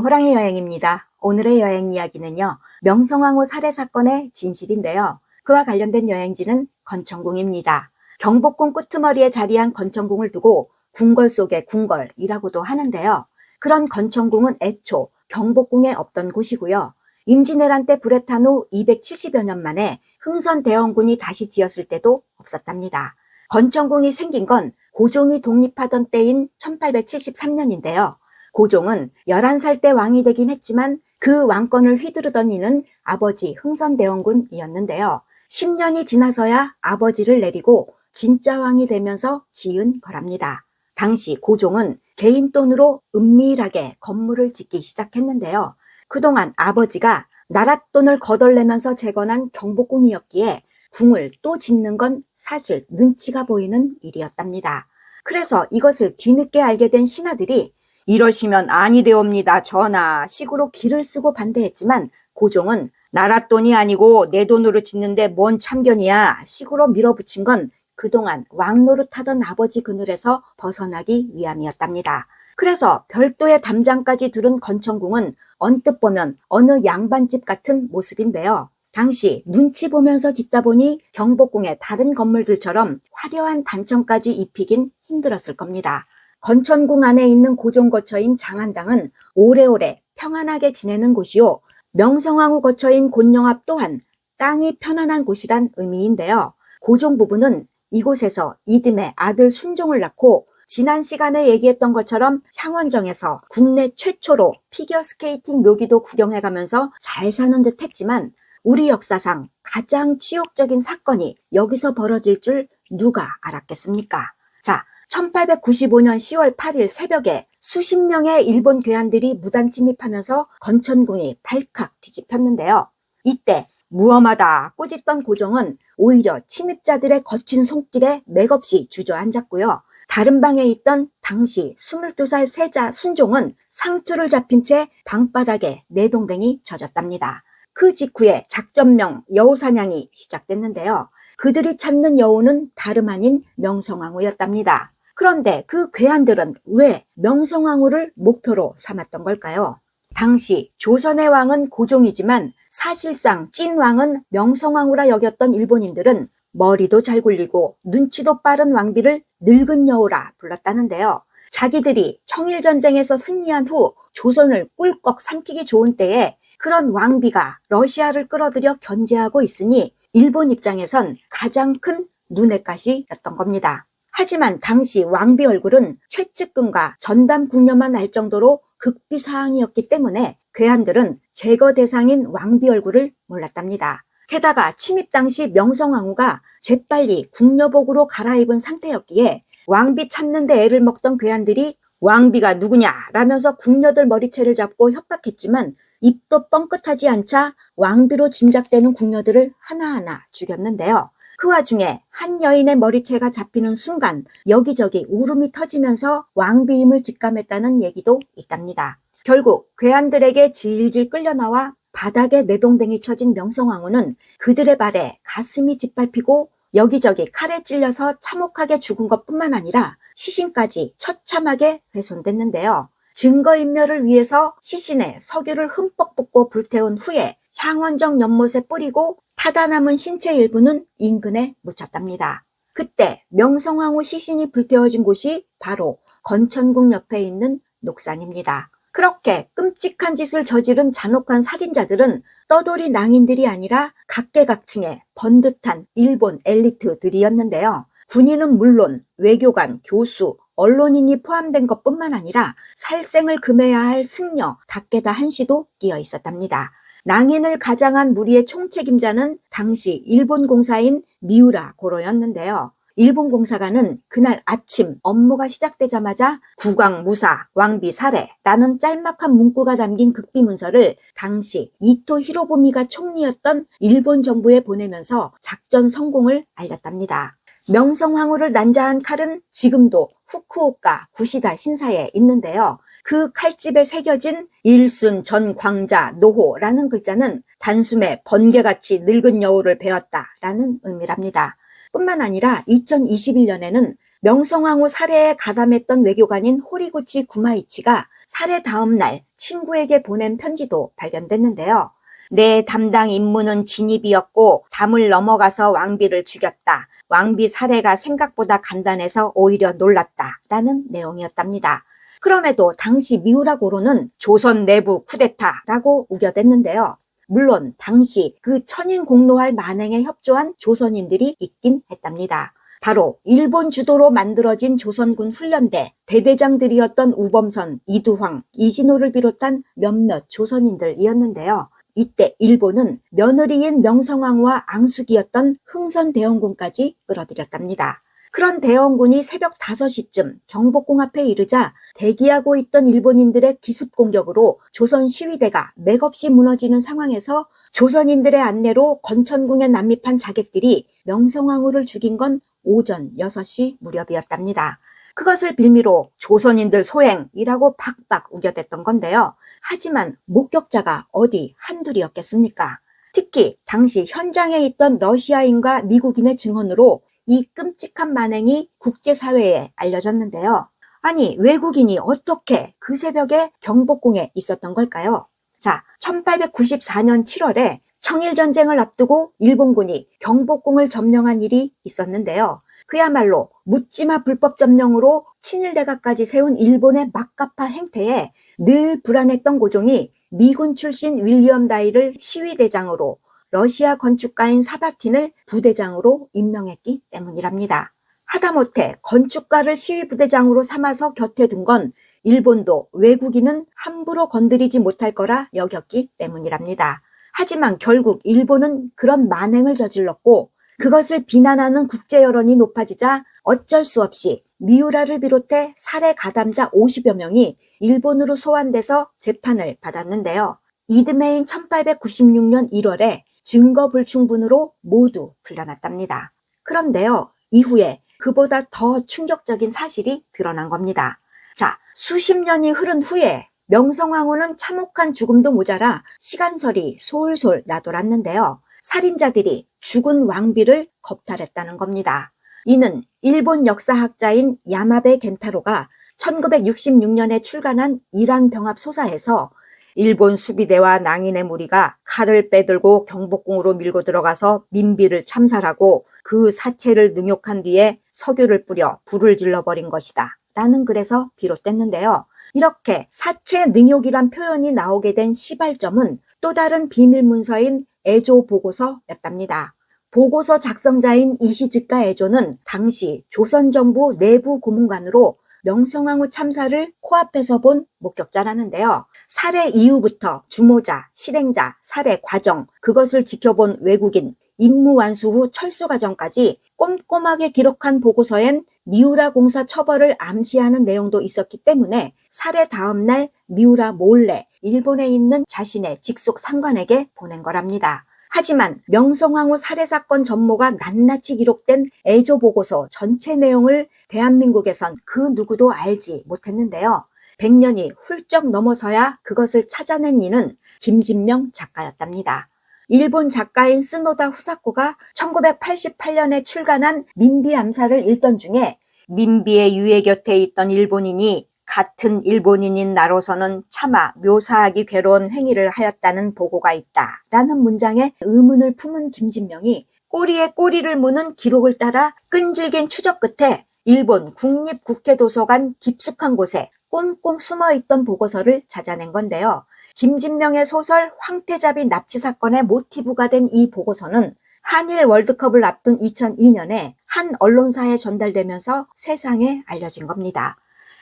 호랑이 여행입니다. 오늘의 여행 이야기는요, 명성황후 살해 사건의 진실인데요. 그와 관련된 여행지는 건천궁입니다. 경복궁 끄트머리에 자리한 건천궁을 두고 궁궐 속의 궁궐이라고도 하는데요. 그런 건천궁은 애초 경복궁에 없던 곳이고요. 임진왜란 때 불에 탄 후 270여 년 만에 흥선대원군이 다시 지었을 때도 없었답니다. 건천궁이 생긴 건 고종이 독립하던 때인 1873년인데요. 고종은 11살 때 왕이 되긴 했지만 그 왕권을 휘두르던 이는 아버지 흥선대원군이었는데요. 10년이 지나서야 아버지를 내리고 진짜 왕이 되면서 지은 거랍니다. 당시 고종은 개인 돈으로 은밀하게 건물을 짓기 시작했는데요. 그동안 아버지가 나랏돈을 거덜내면서 재건한 경복궁이었기에 궁을 또 짓는 건 사실 눈치가 보이는 일이었답니다. 그래서 이것을 뒤늦게 알게 된 신하들이 이러시면 아니 되옵니다 전하 식으로 기를 쓰고 반대했지만 고종은 나랏돈이 아니고 내 돈으로 짓는데 뭔 참견이야 식으로 밀어붙인 건 그동안 왕노릇하던 아버지 그늘에서 벗어나기 위함이었답니다. 그래서 별도의 담장까지 두른 건천궁은 언뜻 보면 어느 양반집 같은 모습인데요. 당시 눈치 보면서 짓다 보니 경복궁의 다른 건물들처럼 화려한 단청까지 입히긴 힘들었을 겁니다. 건천궁 안에 있는 고종 거처인 장안당은 오래오래 평안하게 지내는 곳이요. 명성황후 거처인 곤영합 또한 땅이 편안한 곳이란 의미인데요. 고종 부부는 이곳에서 이듬해 아들 순종을 낳고 지난 시간에 얘기했던 것처럼 향원정에서 국내 최초로 피겨스케이팅 묘기도 구경해가면서 잘 사는 듯 했지만 우리 역사상 가장 치욕적인 사건이 여기서 벌어질 줄 누가 알았겠습니까? 자, 1895년 10월 8일 새벽에 수십 명의 일본 괴한들이 무단 침입하면서 건천궁이 발칵 뒤집혔는데요. 이때 무엄하다 꾸짖던 고종은 오히려 침입자들의 거친 손길에 맥없이 주저앉았고요. 다른 방에 있던 당시 22살 세자 순종은 상투를 잡힌 채 방바닥에 내동댕이 젖었답니다. 그 직후에 작전명 여우사냥이 시작됐는데요. 그들이 찾는 여우는 다름 아닌 명성황후였답니다. 그런데 그 괴한들은 왜 명성황후를 목표로 삼았던 걸까요? 당시 조선의 왕은 고종이지만 사실상 찐왕은 명성황후라 여겼던 일본인들은 머리도 잘 굴리고 눈치도 빠른 왕비를 늙은 여우라 불렀다는데요. 자기들이 청일전쟁에서 승리한 후 조선을 꿀꺽 삼키기 좋은 때에 그런 왕비가 러시아를 끌어들여 견제하고 있으니 일본 입장에선 가장 큰 눈엣 가시였던 겁니다. 하지만 당시 왕비 얼굴은 최측근과 전담 궁녀만 알 정도로 극비사항이었기 때문에 괴한들은 제거 대상인 왕비 얼굴을 몰랐답니다. 게다가 침입 당시 명성황후가 재빨리 궁녀복으로 갈아입은 상태였기에 왕비 찾는 데 애를 먹던 괴한들이 왕비가 누구냐라면서 궁녀들 머리채를 잡고 협박했지만 입도 뻥끗하지 않자 왕비로 짐작되는 궁녀들을 하나하나 죽였는데요. 그 와중에 한 여인의 머리채가 잡히는 순간 여기저기 울음이 터지면서 왕비임을 직감했다는 얘기도 있답니다. 결국 괴한들에게 질질 끌려나와 바닥에 내동댕이 쳐진 명성황후는 그들의 발에 가슴이 짓밟히고 여기저기 칼에 찔려서 참혹하게 죽은 것뿐만 아니라 시신까지 처참하게 훼손됐는데요. 증거인멸을 위해서 시신에 석유를 흠뻑 붓고 불태운 후에 향원정 연못에 뿌리고 타다 남은 신체 일부는 인근에 묻혔답니다. 그때 명성황후 시신이 불태워진 곳이 바로 건천궁 옆에 있는 녹산입니다. 그렇게 끔찍한 짓을 저지른 잔혹한 살인자들은 떠돌이 낭인들이 아니라 각계각층의 번듯한 일본 엘리트들이었는데요. 군인은 물론 외교관, 교수, 언론인이 포함된 것뿐만 아니라 살생을 금해야 할 승려, 닭게다 한시도 끼어 있었답니다. 낭인을 가장한 무리의 총책임자는 당시 일본 공사인 미우라 고로였는데요. 일본 공사관은 그날 아침 업무가 시작되자마자 국왕무사, 왕비 살해라는 짤막한 문구가 담긴 극비문서를 당시 이토 히로부미가 총리였던 일본 정부에 보내면서 작전 성공을 알렸답니다. 명성황후를 난자한 칼은 지금도 후쿠오카 구시다 신사에 있는데요. 그 칼집에 새겨진 일순 전 광자 노호라는 글자는 단숨에 번개같이 늙은 여우를 베었다라는 의미랍니다. 뿐만 아니라 2021년에는 명성황후 살해에 가담했던 외교관인 호리구치 구마이치가 살해 다음 날 친구에게 보낸 편지도 발견됐는데요. 내 담당 임무는 진입이었고 담을 넘어가서 왕비를 죽였다. 왕비 살해가 생각보다 간단해서 오히려 놀랐다. 라는 내용이었답니다. 그럼에도 당시 미우라 고로는 조선 내부 쿠데타라고 우겨댔는데요. 물론 당시 그 천인공노할 만행에 협조한 조선인들이 있긴 했답니다. 바로 일본 주도로 만들어진 조선군 훈련대 대대장들이었던 우범선, 이두황, 이진호를 비롯한 몇몇 조선인들이었는데요. 이때 일본은 며느리인 명성황후와 앙숙이었던 흥선대원군까지 끌어들였답니다. 그런 대원군이 새벽 5시쯤 경복궁 앞에 이르자 대기하고 있던 일본인들의 기습 공격으로 조선 시위대가 맥없이 무너지는 상황에서 조선인들의 안내로 건천궁에 난입한 자객들이 명성황후를 죽인 건 오전 6시 무렵이었답니다. 그것을 빌미로 조선인들 소행이라고 박박 우겨댔던 건데요. 하지만 목격자가 어디 한둘이었겠습니까? 특히 당시 현장에 있던 러시아인과 미국인의 증언으로 이 끔찍한 만행이 국제사회에 알려졌는데요. 아니, 외국인이 어떻게 그 새벽에 경복궁에 있었던 걸까요? 자, 1894년 7월에 청일전쟁을 앞두고 일본군이 경복궁을 점령한 일이 있었는데요. 그야말로 묻지마 불법 점령으로 친일대가까지 세운 일본의 막가파 행태에 늘 불안했던 고종이 미군 출신 윌리엄 다이를 시위대장으로 러시아 건축가인 사바틴을 부대장으로 임명했기 때문이랍니다. 하다못해 건축가를 시위부대장으로 삼아서 곁에 둔 건 일본도 외국인은 함부로 건드리지 못할 거라 여겼기 때문이랍니다. 하지만 결국 일본은 그런 만행을 저질렀고 그것을 비난하는 국제 여론이 높아지자 어쩔 수 없이 미우라를 비롯해 살해 가담자 50여 명이 일본으로 소환돼서 재판을 받았는데요. 이듬해인 1896년 1월에 증거 불충분으로 모두 풀려났답니다. 그런데요, 이후에 그보다 더 충격적인 사실이 드러난 겁니다. 자, 수십 년이 흐른 후에 명성황후는 참혹한 죽음도 모자라 시간설이 솔솔 나돌았는데요. 살인자들이 죽은 왕비를 겁탈했다는 겁니다. 이는 일본 역사학자인 야마베 겐타로가 1966년에 출간한 이란 병합 소사에서 일본 수비대와 낭인의 무리가 칼을 빼들고 경복궁으로 밀고 들어가서 민비를 참살하고 그 사체를 능욕한 뒤에 석유를 뿌려 불을 질러버린 것이다. 라는 글에서 비롯됐는데요. 이렇게 사체 능욕이란 표현이 나오게 된 시발점은 또 다른 비밀 문서인 에조 보고서였답니다. 보고서 작성자인 이시즈카 에조는 당시 조선정부 내부 고문관으로 명성황후 참사를 코앞에서 본 목격자라는데요. 살해 이후부터 주모자, 실행자, 살해 과정, 그것을 지켜본 외국인, 임무 완수 후 철수 과정까지 꼼꼼하게 기록한 보고서엔 미우라 공사 처벌을 암시하는 내용도 있었기 때문에 살해 다음 날 미우라 몰래 일본에 있는 자신의 직속 상관에게 보낸 거랍니다. 하지만 명성황후 살해사건 전모가 낱낱이 기록된 에조 보고서 전체 내용을 대한민국에선 그 누구도 알지 못했는데요. 100년이 훌쩍 넘어서야 그것을 찾아낸 이는 김진명 작가였답니다. 일본 작가인 스노다 후사코가 1988년에 출간한 민비 암살을 읽던 중에 민비의 유해 곁에 있던 일본인이 같은 일본인인 나로서는 차마 묘사하기 괴로운 행위를 하였다는 보고가 있다. 라는 문장에 의문을 품은 김진명이 꼬리에 꼬리를 무는 기록을 따라 끈질긴 추적 끝에 일본 국립국회도서관 깊숙한 곳에 꽁꽁 숨어있던 보고서를 찾아낸 건데요. 김진명의 소설 황태자비 납치 사건의 모티브가 된 이 보고서는 한일 월드컵을 앞둔 2002년에 한 언론사에 전달되면서 세상에 알려진 겁니다.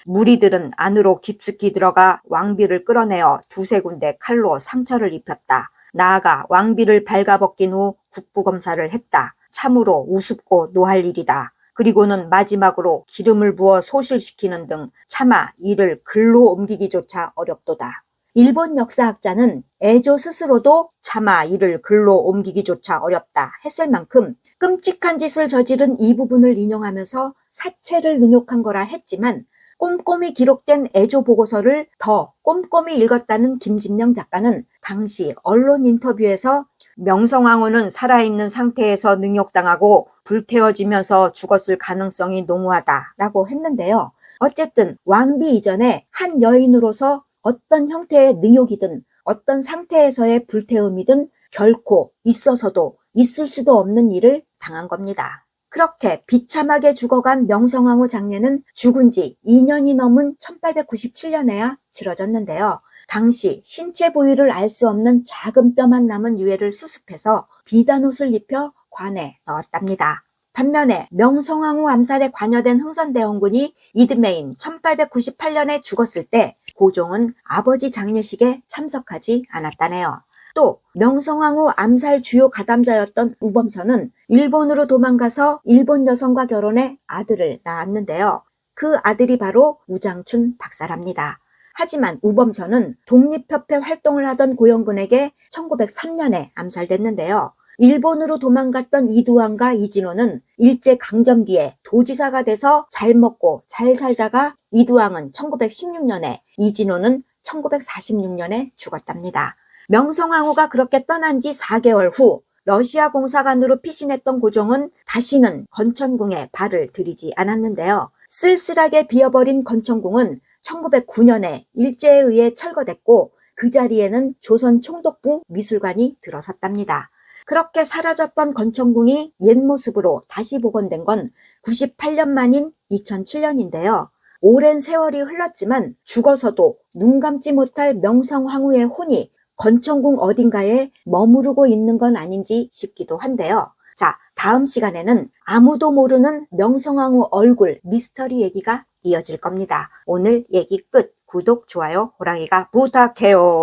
무리들은 안으로 깊숙이 들어가 왕비를 끌어내어 두세 군데 칼로 상처를 입혔다. 나아가 왕비를 발가벗긴 후 국부검사를 했다. 참으로 우습고 노할 일이다. 그리고는 마지막으로 기름을 부어 소실시키는 등 차마 이를 글로 옮기기조차 어렵도다. 일본 역사학자는 에조 스스로도 차마 이를 글로 옮기기조차 어렵다 했을 만큼 끔찍한 짓을 저지른 이 부분을 인용하면서 사체를 능욕한 거라 했지만 꼼꼼히 기록된 에조 보고서를 더 꼼꼼히 읽었다는 김진명 작가는 당시 언론 인터뷰에서 명성황후는 살아있는 상태에서 능욕당하고 불태워지면서 죽었을 가능성이 농후하다라고 했는데요. 어쨌든 왕비 이전에 한 여인으로서 어떤 형태의 능욕이든 어떤 상태에서의 불태움이든 결코 있어서도 있을 수도 없는 일을 당한 겁니다. 그렇게 비참하게 죽어간 명성황후 장례는 죽은 지 2년이 넘은 1897년에야 치러졌는데요. 당시 신체 부위를 알 수 없는 작은 뼈만 남은 유해를 수습해서 비단옷을 입혀 관에 넣었답니다. 반면에 명성황후 암살에 관여된 흥선대원군이 이듬해인 1898년에 죽었을 때 고종은 아버지 장례식에 참석하지 않았다네요. 또 명성황후 암살 주요 가담자였던 우범선은 일본으로 도망가서 일본 여성과 결혼해 아들을 낳았는데요. 그 아들이 바로 우장춘 박사랍니다. 하지만 우범선은 독립협회 활동을 하던 고영군에게 1903년에 암살됐는데요. 일본으로 도망갔던 이두환과 이진호는 일제강점기에 도지사가 돼서 잘 먹고 잘 살다가 이두환은 1916년에, 이진호는 1946년에 죽었답니다. 명성황후가 그렇게 떠난 지 4개월 후 러시아 공사관으로 피신했던 고종은 다시는 건천궁에 발을 들이지 않았는데요. 쓸쓸하게 비어버린 건천궁은 1909년에 일제에 의해 철거됐고 그 자리에는 조선 총독부 미술관이 들어섰답니다. 그렇게 사라졌던 건천궁이 옛 모습으로 다시 복원된 건 98년 만인 2007년인데요. 오랜 세월이 흘렀지만 죽어서도 눈 감지 못할 명성황후의 혼이 건천궁 어딘가에 머무르고 있는 건 아닌지 싶기도 한데요. 자, 다음 시간에는 아무도 모르는 명성황후 얼굴 미스터리 얘기가 이어질 겁니다. 오늘 얘기 끝. 구독, 좋아요, 호랑이가 부탁해요.